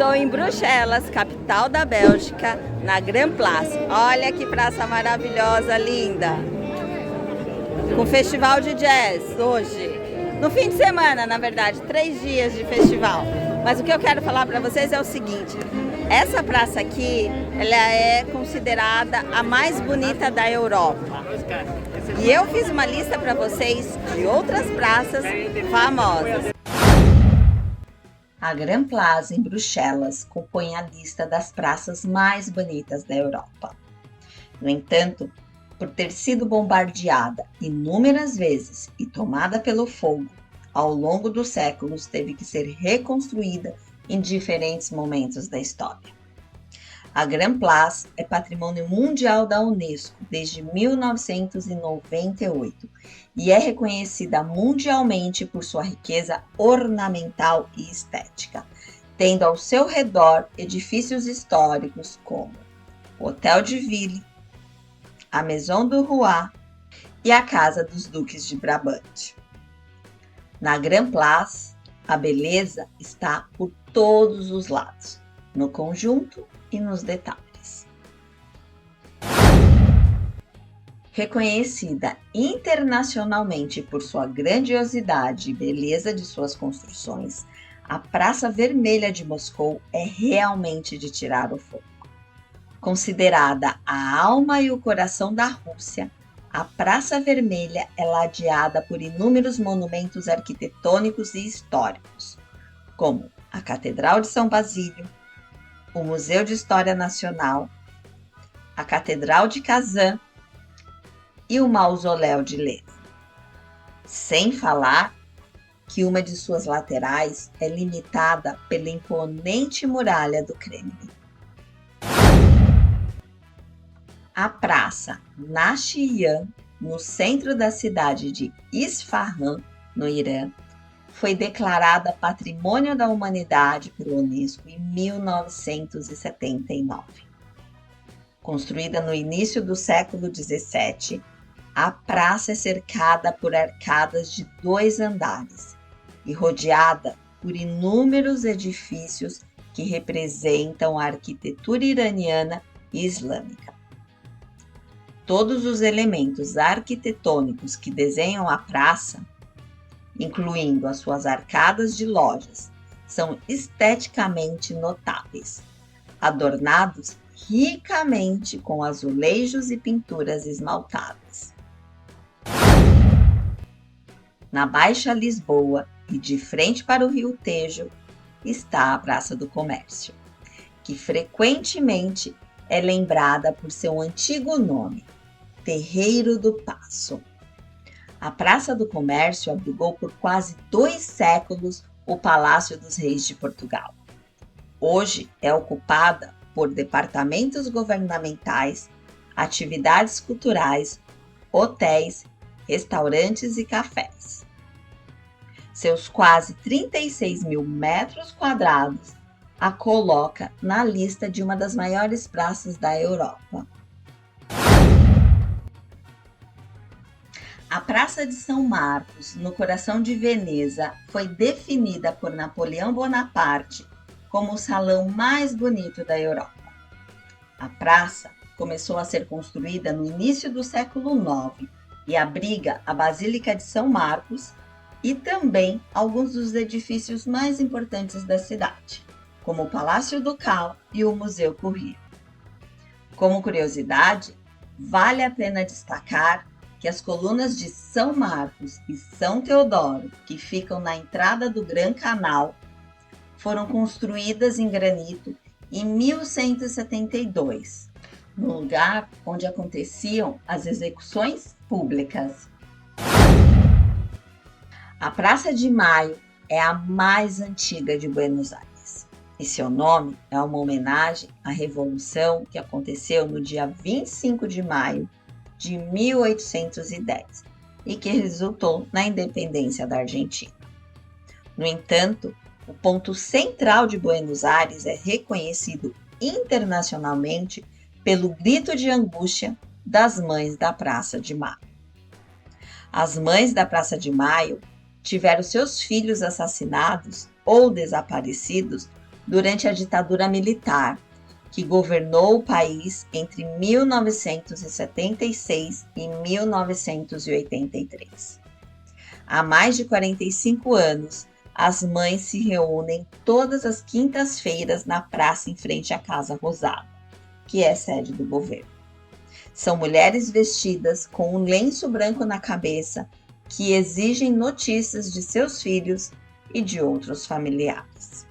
Estou em Bruxelas, capital da Bélgica, na Grand Place. Olha que praça maravilhosa, linda. Com festival de jazz hoje. No fim de semana, na verdade, 3 dias de festival. Mas o que eu quero falar para vocês é o seguinte. Essa praça aqui, ela é considerada a mais bonita da Europa. E eu fiz uma lista para vocês de outras praças famosas. A Grand Place, em Bruxelas, compõe a lista das praças mais bonitas da Europa. No entanto, por ter sido bombardeada inúmeras vezes e tomada pelo fogo, ao longo dos séculos teve que ser reconstruída em diferentes momentos da história. A Grand Place é patrimônio mundial da Unesco desde 1998 e é reconhecida mundialmente por sua riqueza ornamental e estética, tendo ao seu redor edifícios históricos como o Hotel de Ville, a Maison du Roi e a Casa dos Duques de Brabante. Na Grand Place, a beleza está por todos os lados, no conjunto e nos detalhes. Reconhecida internacionalmente por sua grandiosidade e beleza de suas construções, a Praça Vermelha de Moscou é realmente de tirar o fogo. Considerada a alma e o coração da Rússia, a Praça Vermelha é ladeada por inúmeros monumentos arquitetônicos e históricos, como a Catedral de São Basílio, o Museu de História Nacional, a Catedral de Kazan e o Mausoléu de Lenin. Sem falar que uma de suas laterais é limitada pela imponente muralha do Kremlin. A praça Nashiyan, no centro da cidade de Isfahan, no Irã, foi declarada Patrimônio da Humanidade pela Unesco em 1979. Construída no início do século XVII, a praça é cercada por arcadas de 2 andares e rodeada por inúmeros edifícios que representam a arquitetura iraniana e islâmica. Todos os elementos arquitetônicos que desenham a praça, incluindo as suas arcadas de lojas, são esteticamente notáveis, adornados ricamente com azulejos e pinturas esmaltadas. Na Baixa Lisboa e de frente para o Rio Tejo está a Praça do Comércio, que frequentemente é lembrada por seu antigo nome, Terreiro do Paço. A Praça do Comércio abrigou por quase 2 séculos o Palácio dos Reis de Portugal. Hoje é ocupada por departamentos governamentais, atividades culturais, hotéis, restaurantes e cafés. Seus quase 36 mil metros quadrados a coloca na lista de uma das maiores praças da Europa. A Praça de São Marcos, no coração de Veneza, foi definida por Napoleão Bonaparte como o salão mais bonito da Europa. A praça começou a ser construída no início do século IX e abriga a Basílica de São Marcos e também alguns dos edifícios mais importantes da cidade, como o Palácio Ducal e o Museu Curie. Como curiosidade, vale a pena destacar que as colunas de São Marcos e São Teodoro, que ficam na entrada do Gran Canal, foram construídas em granito em 1172, no lugar onde aconteciam as execuções públicas. A Praça de Maio é a mais antiga de Buenos Aires, e seu nome é uma homenagem à Revolução que aconteceu no dia 25 de maio de 1810 e que resultou na independência da Argentina. No entanto, o ponto central de Buenos Aires é reconhecido internacionalmente pelo grito de angústia das mães da Praça de Maio. As mães da Praça de Maio tiveram seus filhos assassinados ou desaparecidos durante a ditadura militar, que governou o país entre 1976 e 1983. Há mais de 45 anos, as mães se reúnem todas as quintas-feiras na praça em frente à Casa Rosada, que é sede do governo. São mulheres vestidas com um lenço branco na cabeça que exigem notícias de seus filhos e de outros familiares.